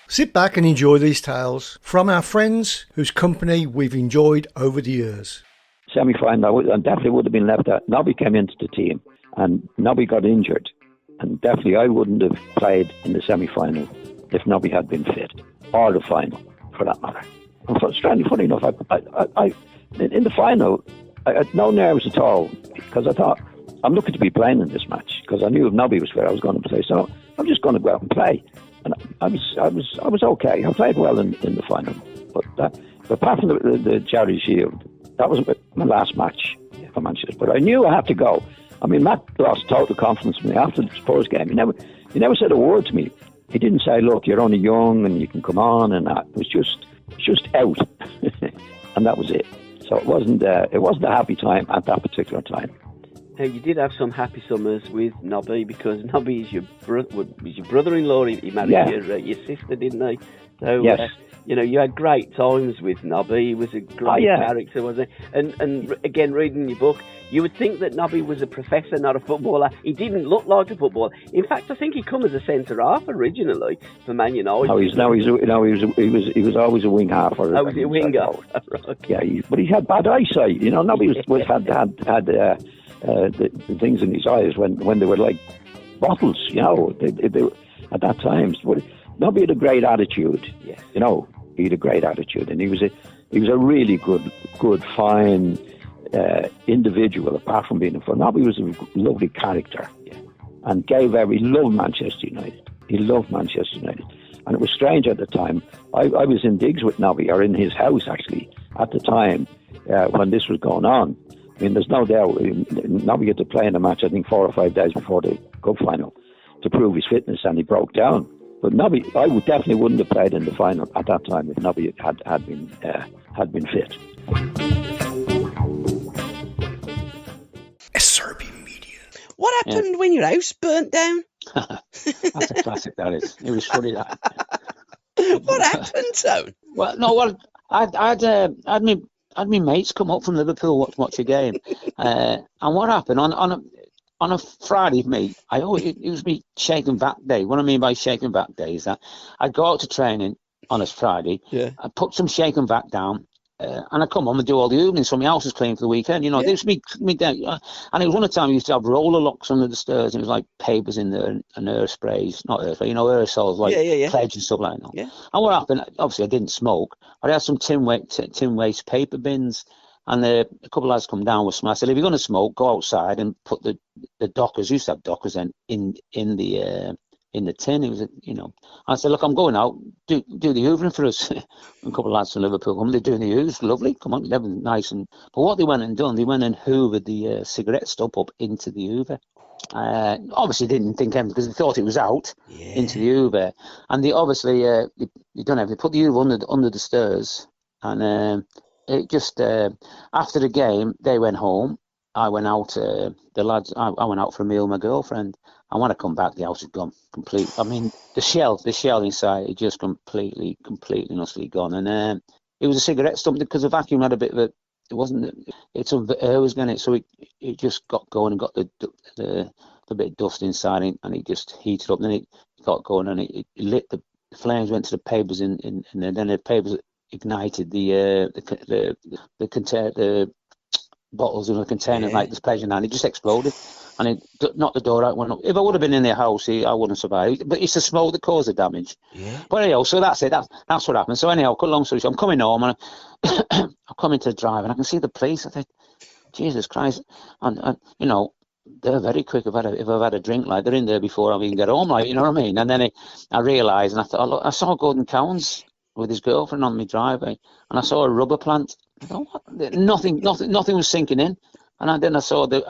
Sit back and enjoy these tales from our friends whose company we've enjoyed over the years. Semi-final, and definitely would have been left out. Nobby came into the team, and Nobby got injured, and definitely I wouldn't have played in the semi-final if Nobby had been fit, or the final, for that matter. And funny enough, I in the final, I had no nerves at all, because I thought, I'm looking to be playing in this match, because I knew if Nobby was fit, I was going to play, so I'm just going to go out and play. And I was okay. I played well in the final, but apart from the Charity Shield, that was my last match for Manchester. But I knew I had to go. I mean, Matt lost total confidence in me after the Spurs game. He never said a word to me. He didn't say, "Look, you're only young and you can come on," and that. It was just out, and that was it. So it wasn't a happy time at that particular time. You did have some happy summers with Nobby, because Nobby is your brother-in-law. He married your sister, didn't he? So, yes. You had great times with Nobby. He was a great character, wasn't he? And again, reading your book, you would think that Nobby was a professor, not a footballer. He didn't look like a footballer. In fact, I think he come as a centre half originally for Man United. He was always a wing half. Was he a winger? Right. Yeah, but he had bad eyesight. Nobby had the things in his eyes when they were like bottles, they at that time. But Nobby had a great attitude. Yes. He had a great attitude, and he was a really good, fine individual. Apart from being a fun, Nobby was a lovely character, and he loved Manchester United. He loved Manchester United, and it was strange at the time. I was in digs with Nobby, or in his house actually, at the time when this was going on. I mean, there's no doubt Nobby had to play in a match, I think 4 or 5 days before the cup final, to prove his fitness, and he broke down. But Nobby, I definitely wouldn't have played in the final at that time if Nobby had been fit. SRB Media. What happened when your house burnt down? That's a classic, that is. It was funny, that. What happened, Tone? I'd my mates come up from Liverpool watch a game, and what happened on a Friday, it was me shaking back day. What I mean by shaking back day is that I'd go out to training on a Friday, I'd put some shaking back down, and I'd come home and do all the evenings, so my house was clean for the weekend. This was me day, and it was one of the time we used to have roller locks under the stairs, and it was like papers in there and air sprays, not air sprays, aerosols like pledge and stuff like that. Yeah. And what happened? Obviously, I didn't smoke, but I had some tin waste paper bins. And a couple of lads come down with some. I said, if you're going to smoke, go outside and put the Dockers. Used to have Dockers then in the tin. It was, I said, look, I'm going out. Do the hoovering for us. And a couple of lads from Liverpool come. They're doing the hoovers. Lovely. Come on, everything nice. But what they went and done, they went and hoovered the cigarette stub up into the hoover. Obviously didn't think anything because they thought it was out into the hoover. And they obviously they done everything. They put the hoover under the stairs, and. It just after the game, they went home. I went out. The lads. I went out for a meal with my girlfriend. And when I come back, the house had gone complete. I mean, the shell inside, it just completely and utterly gone. And it was a cigarette stump because the vacuum had a bit of a. It wasn't. It's the air was going it, so it just got going and got the bit of dust inside it, and it just heated up. And then it got going, and it lit the flames. Went to the papers in there. Then the papers ignited the bottles in a container like this pleasure, and it just exploded, and it knocked the door out. Went up. If I would have been in the house, I wouldn't survive. But it's the smoke that caused the damage. Yeah. But anyhow, so that's it. That's what happened. So anyhow, cut long story short, I'm coming home and I'm coming to the drive, and I can see the police. I think, Jesus Christ, and they're very quick. If I've had a drink, like they're in there before I even get home, like, you know what I mean. And then I realised, and I thought, look, I saw Gordon Cowans with his girlfriend on my driveway, and I saw a rubber plant. I thought, what? Nothing was sinking in. And then I saw the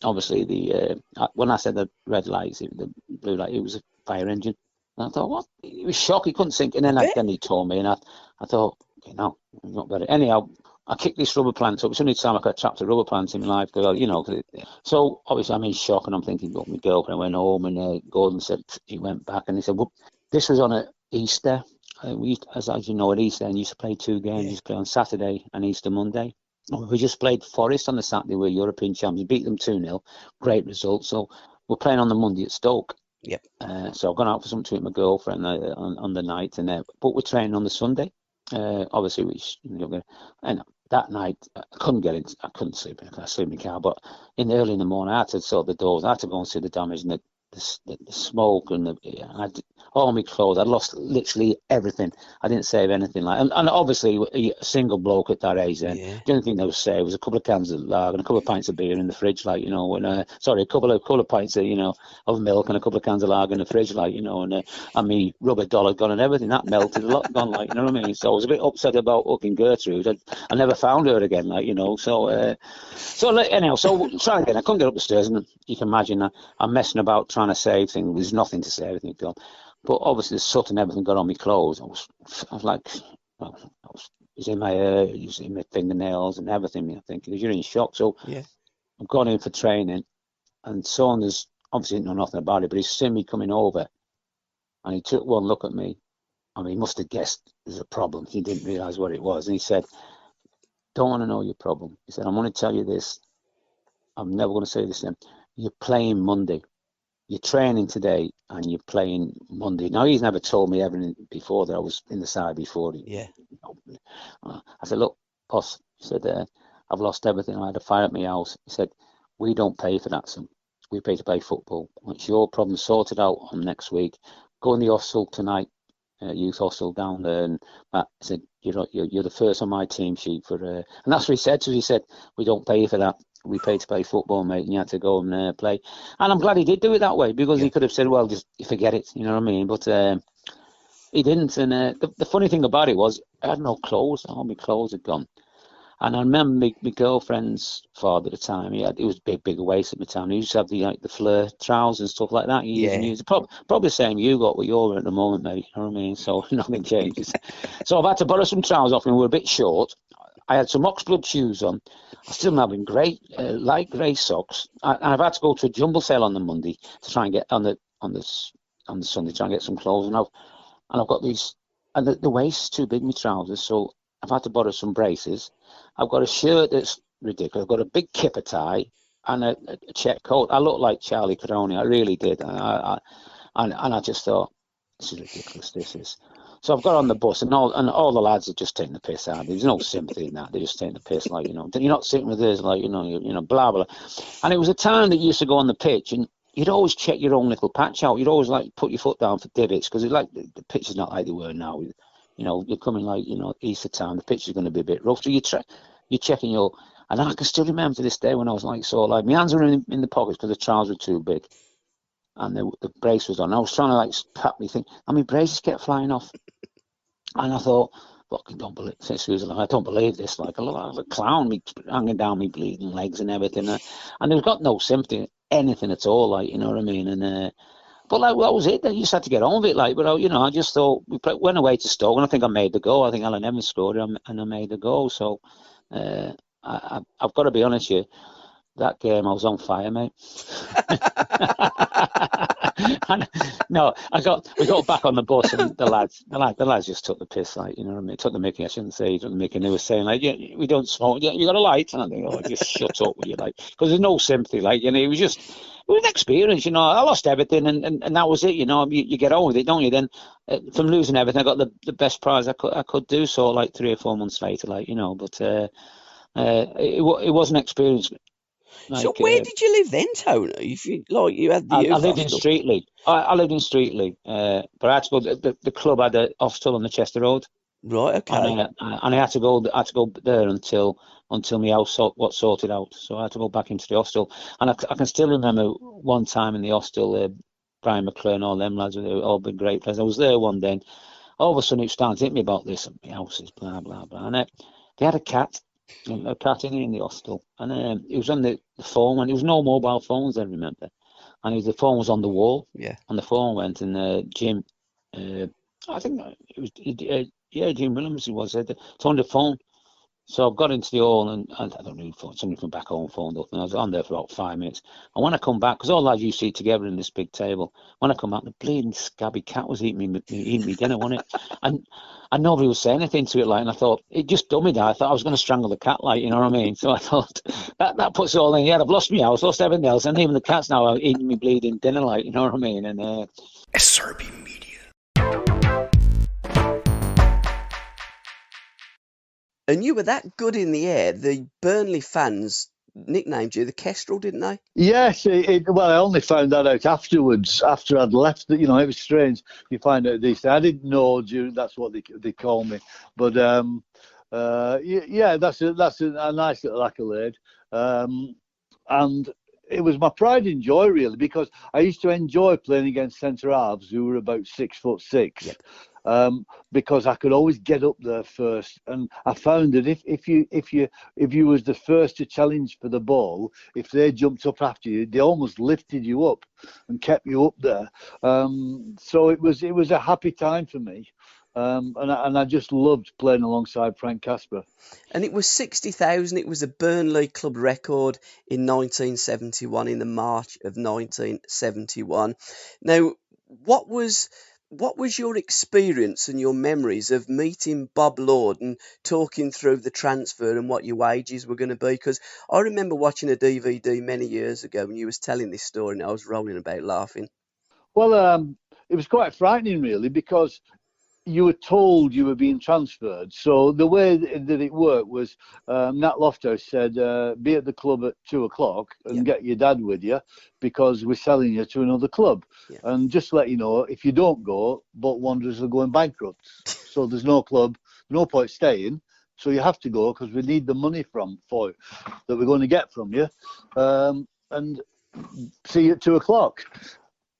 obviously the when I said the red lights, the blue light, it was a fire engine. And I thought, what? It was shock. He couldn't sink in. And then he told me, and I thought, okay, no, not better. Anyhow, I kicked this rubber plant up. It's the only time I got trapped a rubber plant in my life. So obviously I'm in shock, and I'm thinking, well, my girlfriend went home, and Gordon said he went back, and he said, well, this was on a Easter. as you know, at Easter End, used to play 2 games. Used to play on Saturday and Easter Monday. We just played Forest on the Saturday. We're European champions. Beat them 2-0. Great result. So we're playing on the Monday at Stoke. Yep. So I've gone out for something to eat with my girlfriend on the night, but we're training on the Sunday. Obviously, and that night I couldn't get it. I couldn't sleep. I sleep in the car, but early in the morning, I had to sort the doors. I had to go and see the damage and the smoke and all my clothes. I'd lost literally everything. I didn't save anything. And obviously, a single bloke at that age then, the only thing they would say was a couple of cans of lager and a couple of pints of beer in the fridge, a couple of pints of of milk and a couple of cans of lager in the fridge, and me rubber dollar gone and everything that melted, a lot gone, you know what I mean? So I was a bit upset about hooking Gertrude. I never found her again, So anyhow, so try again. I couldn't get up the stairs, and you can imagine I'm messing about trying to save things. There's nothing to save, everything gone. But obviously the soot and everything got on my clothes. I was in my hair, it was in my fingernails and everything. I think because you're in shock. So I've gone in for training, and Saunders obviously didn't know nothing about it, but he's seen me coming over, and he took one look at me. I mean, he must have guessed there's a problem. He didn't realise what it was, and he said, "Don't want to know your problem." He said, "I'm going to tell you this. I'm never going to say this to him. You're playing Monday. You're training today and you're playing Monday." Now, he's never told me everything before that. I was in the side before. I said, "Look, boss," he said, "I've lost everything. I had a fire at my house." He said, "We don't pay for that, son. We pay to play football. It's your problem sorted out on next week. Go in the hostel tonight, youth hostel down there." And Matt said, you're the first on my team sheet for, and that's what he said to us. He said, "We don't pay for that. We pay to play football, mate, and you had to go and play." And I'm glad he did do it that way, because he could have said, "Well, just forget it," you know what I mean? But he didn't. And the funny thing about it was, I had no clothes. All my clothes had gone. And I remember my girlfriend's father at the time. It was big waist at the time. He used to have the flare trousers and stuff like that. Probably the same you got what you're at the moment, mate. You know what I mean? So nothing changes. So I've had to borrow some trousers off him. We were a bit short. I had some oxblood shoes on. I still having light grey socks. I've had to go to a jumble sale on the Monday to try and get on the Sunday, try and get some clothes. And I've got these, and the waist's too big, my trousers. So I've had to borrow some braces. I've got a shirt that's ridiculous. I've got a big kipper tie and a check coat. I look like Charlie Caroni. I really did. And I just thought, this is ridiculous. This is. So I've got on the bus, and all the lads are just taking the piss out. There's no sympathy in that. They're just taking the piss, you're not sitting with us, blah blah. And it was a time that you used to go on the pitch, and you'd always check your own little patch out. You'd always put your foot down for divots, because the pitch is not like they were now. You're coming Easter time. The pitch is going to be a bit rough, so you're checking your. And I can still remember to this day when I was my hands were in the pockets because the trousers were too big, and the brace was on. I was trying to pat me thing, and my braces kept flying off. And I thought, fucking don't believe this. I don't believe this. I look like a clown, me hanging down my bleeding legs and everything. And they've got no sympathy, anything at all. You know what I mean? And but that was it. You just had to get on with it. But I just thought went away to Stoke, and I think I made the goal. I think Alan Evans scored, and I made the goal. So I've got to be honest with you. That game, I was on fire, mate. No, we got back on the bus, and the lads just took the piss, you know what I mean? Took the mickey. I shouldn't say took the mickey. And they were saying, we don't smoke. You got a light? And I think, just shut up with you, because there's no sympathy, it was an experience, I lost everything, and that was it, You get on with it, don't you? Then from losing everything, I got the best prize I could do. So 3 or 4 months later, but it was an experience. So where did you live then, Tony? If you had the I lived in Streatley. I lived in Streatley, but I had to go. The club had a hostel on the Chester Road. Right. Okay. And I had to go there until my house got sorted out. So I had to go back into the hostel. And I can still remember one time in the hostel, Brian McClure and all them lads were all been great players. I was there one day, and all of a sudden it started to hit me about this and my house is blah blah blah. And they had a cat in the hostel, and it was on the phone, and there was no mobile phones, I remember, and the phone was on the wall. And the phone went, and Jim, I think it was Jim Williams, it was on the phone, So I got into the hall and I don't know, somebody from back home phoned up and I was on there for about 5 minutes. And when I come back, because all lads used to eat together in this big table, when I come back, the bleeding scabby cat was eating me dinner, wasn't it? And nobody was saying anything to it, like, and I thought, it just done me that. I thought I was going to strangle the cat, like, you know what I mean? So I thought, that puts it all in. Yeah, I've lost my house, lost everything else, and even the cat's now eating me bleeding dinner, like, you know what I mean? And SRB Media. And you were that good in the air, the Burnley fans nicknamed you the Kestrel, didn't they? Yes, well, I only found that out afterwards, after I'd left. It was strange. You find out these things. I didn't know that's what they call me. But yeah, that's a nice little accolade. And it was my pride and joy, really, because I used to enjoy playing against centre halves who were about 6'6". Yep. Because I could always get up there first, and I found that if you was the first to challenge for the ball, if they jumped up after you, they almost lifted you up and kept you up there. So it was a happy time for me, and I just loved playing alongside Frank Casper. And it was 60,000. It was a Burnley club record in 1971, in the March of 1971. Now, what was your experience and your memories of meeting Bob Lord and talking through the transfer and what your wages were going to be? Because I remember watching a DVD many years ago and you was telling this story and I was rolling about laughing. Well, it was quite frightening, really, because you were told you were being transferred. So the way that it worked was Nat Lofthouse said, be at the club at 2:00 and get your dad with you because we're selling you to another club. Yeah. And just to let you know, if you don't go, Bolton Wanderers are going bankrupt. So there's no club, no point staying. So you have to go because we need the money that we're going to get from you. And see you at 2:00.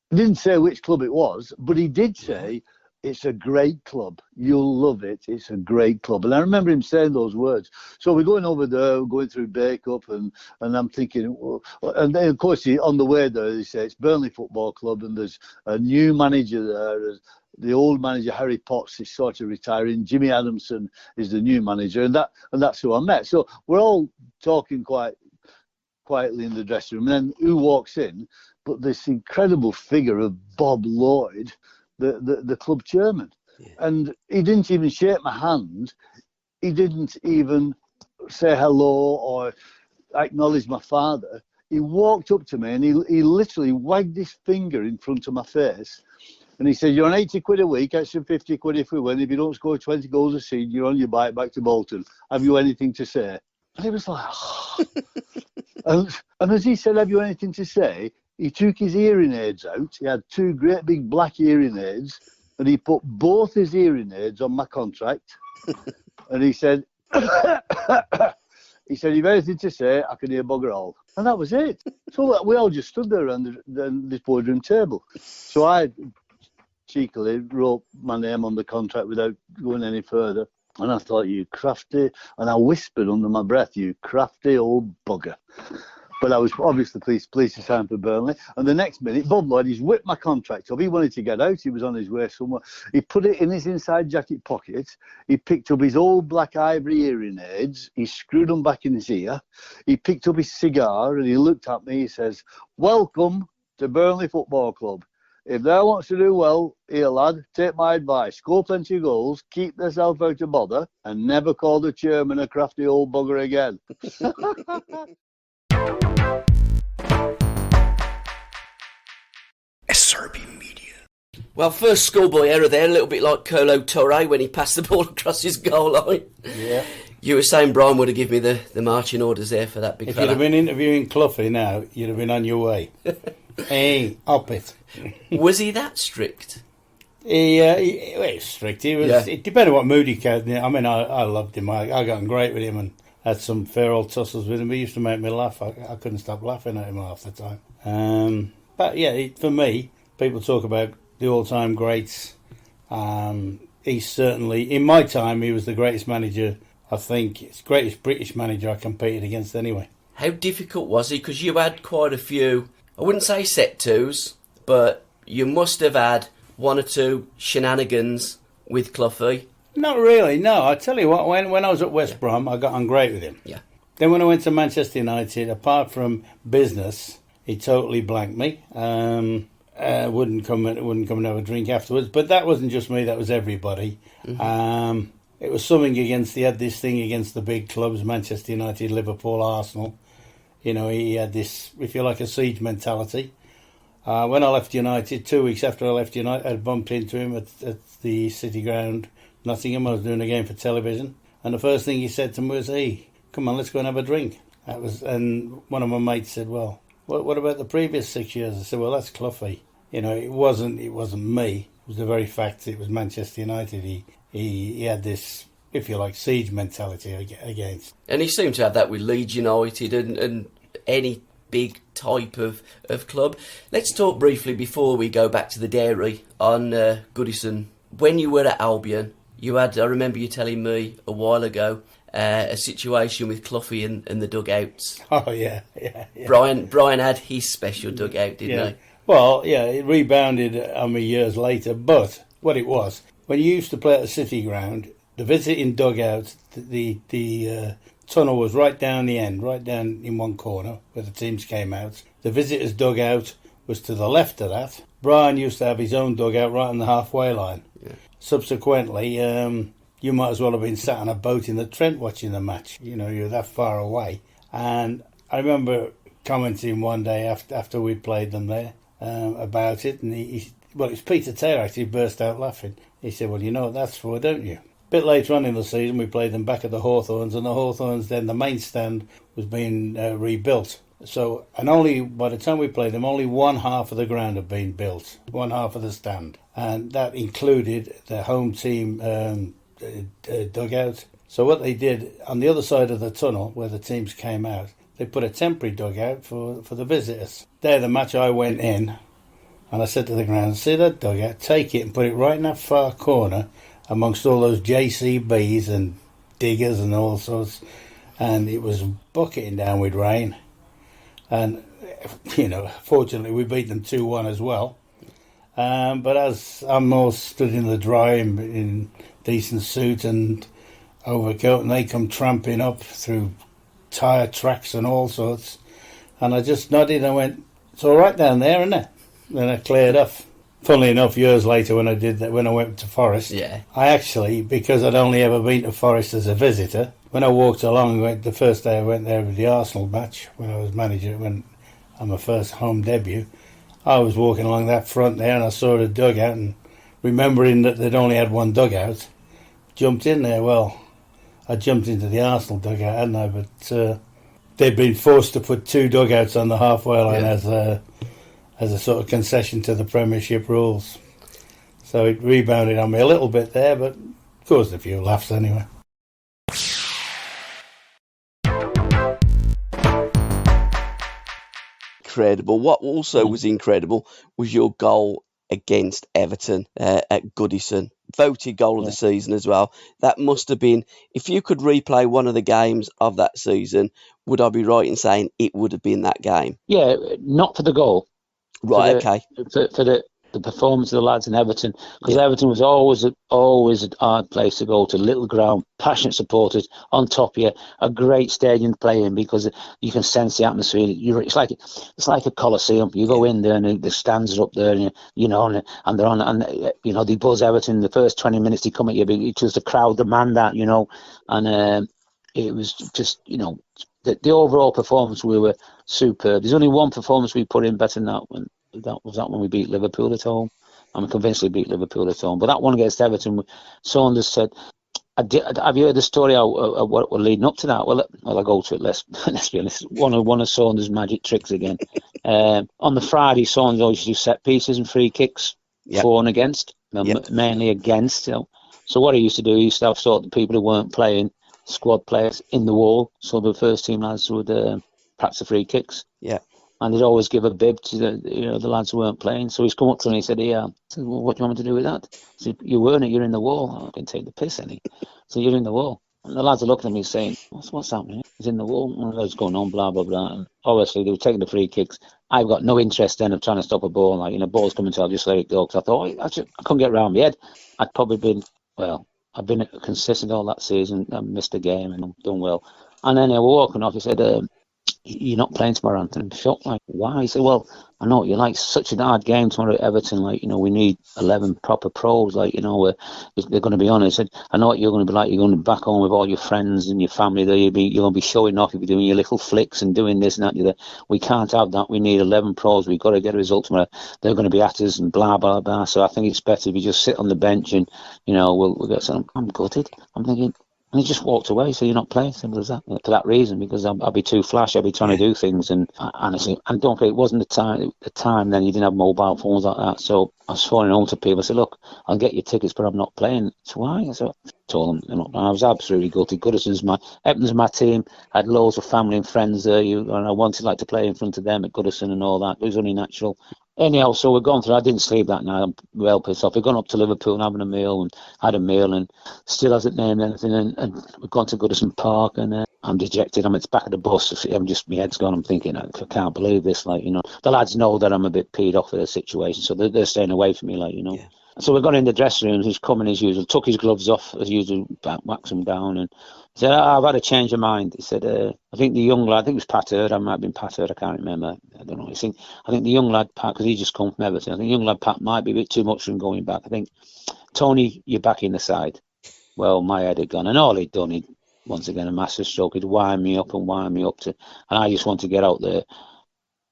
He didn't say which club it was, but he did say, it's a great club. You'll love it. It's a great club. And I remember him saying those words. So we're going over there, going through Bake-Up, and I'm thinking, well, and then, of course, on the way there, they say it's Burnley Football Club, and there's a new manager there. The old manager, Harry Potts, is sort of retiring. Jimmy Adamson is the new manager, and that's who I met. So we're all talking quite quietly in the dressing room. And then who walks in? But this incredible figure of Bob Lloyd, the club chairman. Yeah. And he didn't even shake my hand. He didn't even say hello or acknowledge my father. He walked up to me and he literally wagged his finger in front of my face. And he said, you're on 80 quid a week, extra 50 quid if we win. If you don't score 20 goals a season, you're on your bike back to Bolton. Have you anything to say? And he was like, oh. and as he said, have you anything to say? He took his hearing aids out. He had two great big black hearing aids, and he put both his hearing aids on my contract. And he said, you've anything to say, I can hear bugger all. And that was it. So we all just stood there around this boardroom table. So I cheekily wrote my name on the contract without going any further. And I thought, you crafty, and I whispered under my breath, you crafty old bugger. But I was obviously pleased to sign for Burnley. And the next minute, Bob Lloyd, he's whipped my contract up. He wanted to get out. He was on his way somewhere. He put it in his inside jacket pocket. He picked up his old black ivory hearing aids. He screwed them back in his ear. He picked up his cigar and he looked at me. He says, welcome to Burnley Football Club. If they wants to do well, here, lad, take my advice. Score plenty of goals, keep yourself out of bother, and never call the chairman a crafty old bugger again. SRB Media. Well, first schoolboy error there, a little bit like Colo Torre when he passed the ball across his goal line. Yeah. You were saying Brian would have given me the marching orders there for that big If fella. you'd have been interviewing Cloughie now, you'd have been on your way. Hey, up it. Was he that strict? He was strict. He was. Yeah. It depended what mood he came in. I mean, I loved him. I got on great with him and had some fair old tussles with him. He used to make me laugh. I couldn't stop laughing at him half the time. But yeah, for me, people talk about the all-time greats. He's certainly, in my time, he was the greatest manager. I think it's the greatest British manager I competed against anyway. How difficult was he? Because you had quite a few, I wouldn't say set twos, but you must have had one or two shenanigans with Cloughie. Not really, no. I tell you what, when I was at West Brom, I got on great with him. Yeah. Then when I went to Manchester United, apart from business, he totally blanked me. Wouldn't come and have a drink afterwards. But that wasn't just me; that was everybody. Mm-hmm. It was something he had this thing against the big clubs: Manchester United, Liverpool, Arsenal. You know, he had this, if you like, a siege mentality. When I left United, 2 weeks after I left United, I bumped into him at the City Ground, Nottingham. I was doing a game for television, and the first thing he said to me was, "Hey, come on, let's go and have a drink." And one of my mates said, "Well, what about the previous 6 years?" I said, "Well, that's Cloughie. You know, it wasn't me. It was the very fact that it was Manchester United. He had this, if you like, siege mentality against." And he seemed to have that with Leeds United and any big type of club. Let's talk briefly before we go back to the dairy on Goodison. When you were at Albion, I remember you telling me a while ago, a situation with Cloughie and the dugouts. Oh, yeah. Brian had his special dugout, didn't he? Well, yeah, it rebounded on me years later, but what it was, when you used to play at the City Ground, the visiting dugout, the tunnel was right down the end, right down in one corner where the teams came out. The visitors' dugout was to the left of that. Brian used to have his own dugout right on the halfway line. Yeah. Subsequently, you might as well have been sat on a boat in the Trent watching the match. You know, you're that far away. And I remember commenting one day after we played them there about it, and it's Peter Taylor actually burst out laughing. He said, "Well, you know what that's for, don't you?" A bit later on in the season, we played them back at the Hawthorns, and the Hawthorns, then the main stand was being rebuilt. So, and only by the time we played them, only one half of the ground had been built, one half of the stand, and that included the home team dugout. So what they did on the other side of the tunnel where the teams came out, they put a temporary dugout for the visitors. There, the match, I went in, and I said to the ground, "See that dugout? Take it and put it right in that far corner amongst all those JCBs and diggers and all sorts." And it was bucketing down with rain. And, you know, fortunately we beat them 2-1 as well. But as I'm all stood in the dry in decent suit and overcoat, and they come tramping up through tyre tracks and all sorts, and I just nodded and went, "It's all right down there, isn't it?" Then I cleared off. Funnily enough, years later when I did that, when I went to Forest, I actually, because I'd only ever been to Forest as a visitor, when I walked along, the first day I went there with the Arsenal match, when I was manager, when on my first home debut, I was walking along that front there and I saw the dugout, and remembering that they'd only had one dugout, jumped in there. Well, I jumped into the Arsenal dugout, hadn't I? But they'd been forced to put two dugouts on the halfway line as a sort of concession to the Premiership rules. So it rebounded on me a little bit there, but caused a few laughs anyway. Incredible. What also was incredible was your goal against Everton at Goodison. Voted goal of the season as well. That must have been, if you could replay one of the games of that season, would I be right in saying it would have been that game? Yeah, not for the goal. Right, okay. For the performance of the lads in Everton, because Everton was always a hard place to go to. Little ground, passionate supporters on top of you, a great stadium to play in because you can sense the atmosphere. It's like a coliseum. You go in there and the stands are up there, and and they're on, and they buzz Everton. The first 20 minutes they come at you, it's just the crowd demand that, and it was just the overall performance. We were superb. There's only one performance we put in better than that one. That was that when we beat Liverpool at home. I'm convinced we beat Liverpool at home. But that one against Everton, Saunders said, "Have you heard the story of what were leading up to that?" Well, I'll go to it. Let's be honest. One of Saunders' magic tricks again. On the Friday, Saunders always used to do set pieces and free kicks, for and against, mainly against. So what he used to do, he used to have sort of people who weren't playing, squad players in the wall, so the first team lads would practice the free kicks. Yeah. And he'd always give a bib to the lads who weren't playing. So he's come up to me and he said, "Yeah." I said, "Well, what do you want me to do with that?" He said, "You weren't it, you're in the wall." "I can take the piss, any." So "You're in the wall." And the lads are looking at me saying, What's happening? He's in the wall. And what's going on, blah, blah, blah. And obviously they were taking the free kicks. I've got no interest then of trying to stop a ball. Ball's coming to, I'll just let it go. Because I thought, I couldn't get around my head. I'd probably been, I've been consistent all that season. I missed a game and I've done well. And then we were walking off. He said, "You're not playing tomorrow, Anthony." I'm shocked. Like, why? He said, "Well, I know you like such a hard game tomorrow at Everton. Like, we need 11 proper pros. Like, they're going to be on." He said, "I know what you're going to be like. You're going to be back home with all your friends and your family. There, you're going to be showing off. You'll be doing your little flicks and doing this and that. And that. We can't have that. We need 11 pros. We've got to get a result tomorrow. They're going to be at us and blah blah blah. So I think it's better if you just sit on the bench and we'll get some." I'm gutted. I'm thinking. And he just walked away. So you're not playing, simple as that. For that reason, because I'll be too flash. I'll be trying to do things, and honestly, and don't forget, it wasn't the time then. You didn't have mobile phones like that. So I was phoning home to people. I said, "Look, I'll get your tickets, but I'm not playing." So why? So I told them, and I was absolutely gutted. Everton's my team. I had loads of family and friends there. And I wanted to play in front of them at Goodison and all that. It was only natural. Anyhow, so we're gone through. I didn't sleep that night. I'm well pissed off. We've gone up to Liverpool and having a meal and had a meal and still hasn't named anything. And we've gone to Goodison Park and I'm dejected. I'm at the back of the bus. My head's gone. I'm thinking, I can't believe this. The lads know that I'm a bit peed off with the situation, so they're staying away from me. Yeah. So we got in the dressing room. He's coming as usual. Took his gloves off as usual, whacked them down, and he said, "I've had a change of mind." He said, "I think the young lad, I think it was Pat Hurd, I might have been Pat Hurd, I can't remember. I don't know. I think the young lad, Pat, because he just come from Everton, I think the young lad, Pat, might be a bit too much for him going back. I think, Tony, you're back in the side." Well, my head had gone, and all he'd done, once again, a master stroke. He'd wind me up, and I just want to get out there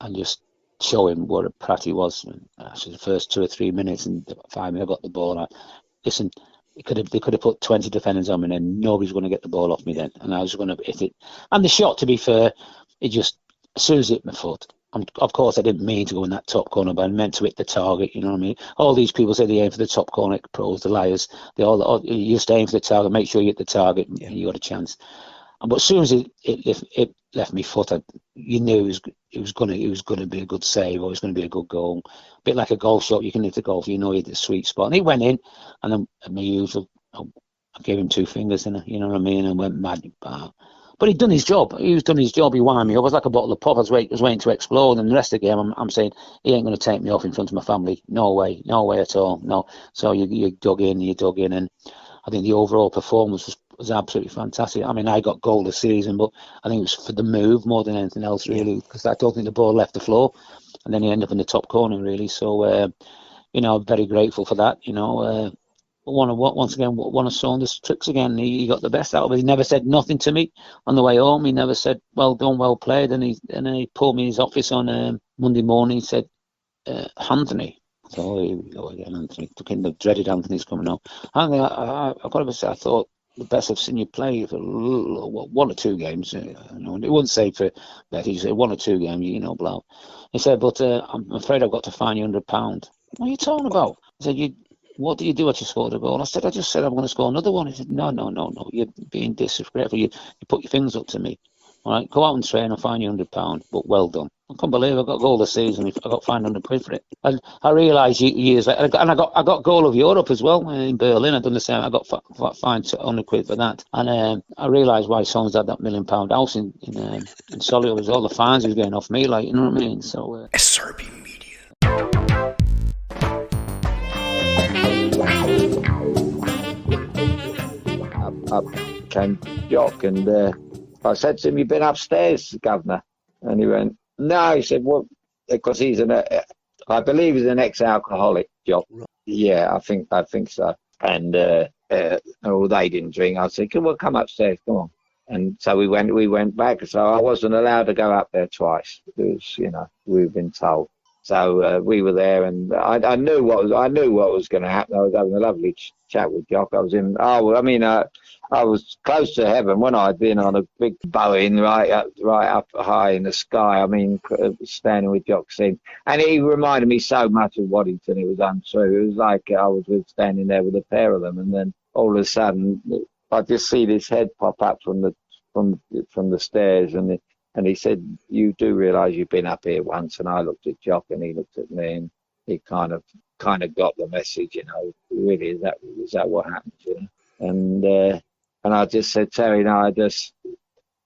and just show him what a prat he was. And actually, the first 2 or 3 minutes and 5 minutes, I got the ball. Listen, they could have put 20 defenders on me, and nobody's going to get the ball off me then. And I was going to hit it. And the shot, to be fair, it just, as soon as it hit my foot, of course, I didn't mean to go in that top corner, but I meant to hit the target. You know what I mean? All these people say they aim for the top corner, pros, the liars. You just aim for the target, make sure you hit the target, and you got a chance. But as soon as it left me foot, you knew it was going to be a good save, or it was going to be a good goal. A bit like a golf shot, you can hit the golf, you hit the sweet spot. And he went in, and then my usual, I gave him 2 fingers, you know what I mean, and went mad. But he'd done his job. He wound me up. I was like a bottle of pop. I was waiting to explode. And the rest of the game, I'm saying, he ain't going to take me off in front of my family. No way at all. No. So you dug in. And I think the overall performance was absolutely fantastic. I mean, I got goal this season, but I think it was for the move more than anything else, really, because I don't think the ball left the floor. And then he ended up in the top corner, really. So, I'm very grateful for that, Once again, one of Saunders' tricks again. He got the best out of it. He never said nothing to me on the way home. He never said, "Well done, well played." And then he pulled me in his office on Monday morning. He said, "Anthony." So here we go again, Anthony. The dreaded Anthony's coming on. I've got to say, I thought the best I've seen you play for 1 or 2 games. It wouldn't say for that. He said 1 or 2 games, blah. He said, "But I'm afraid I've got to fine you £100. What are you talking about?" He said, "What did you do after you scored a goal?" I said, "I just said I'm going to score another one." He said, No. You're being disrespectful. You put your fingers up to me. All right, go out and train and fine you £100. But well done. I can't believe I got a goal this season. I got fined £100 for it. And I realised years later, and I got goal of Europe as well in Berlin. I've done the same. I got fined £100 for that. And I realised why Sons had that £1 million house in Solihull. It was all the fines he was getting off me, you know what I mean? So SRB Media. Up came Jock, and I said to him, "You've been upstairs, Governor?" And he went, "No." He said, "Well," because I believe he's an ex-alcoholic, Jock. Right. Yeah, I think so. And they didn't drink. I said, "Come upstairs, come on." And so we went back. So I wasn't allowed to go up there twice because we've been told. So we were there, and I knew what was going to happen. I was having a lovely chat with Jock. I was close to heaven when I'd been on a big Boeing right up high in the sky. I mean, standing with Jock Sim, and he reminded me so much of Waddington. It was untrue. It was like I was standing there with a pair of them, and then all of a sudden, I just see this head pop up from the stairs, and he said, "You do realise you've been up here once?" And I looked at Jock, and he looked at me, and he kind of got the message, Really, is that what happened, And I just said, "Terry, no,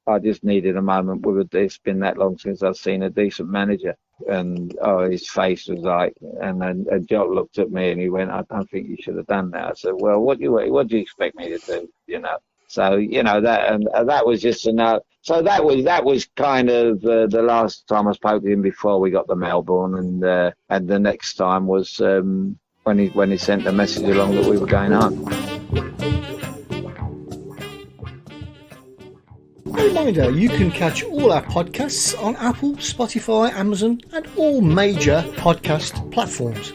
I just needed a moment. It's been that long since I've seen a decent manager." And his face was like, and then Jock looked at me and he went, "I don't think you should have done that." I said, "Well, what do you expect me to do?" So that, and that was just enough. So that was kind of the last time I spoke to him before we got to Melbourne, and the next time was when he sent the message along that we were going home. A reminder, you can catch all our podcasts on Apple, Spotify, Amazon and all major podcast platforms.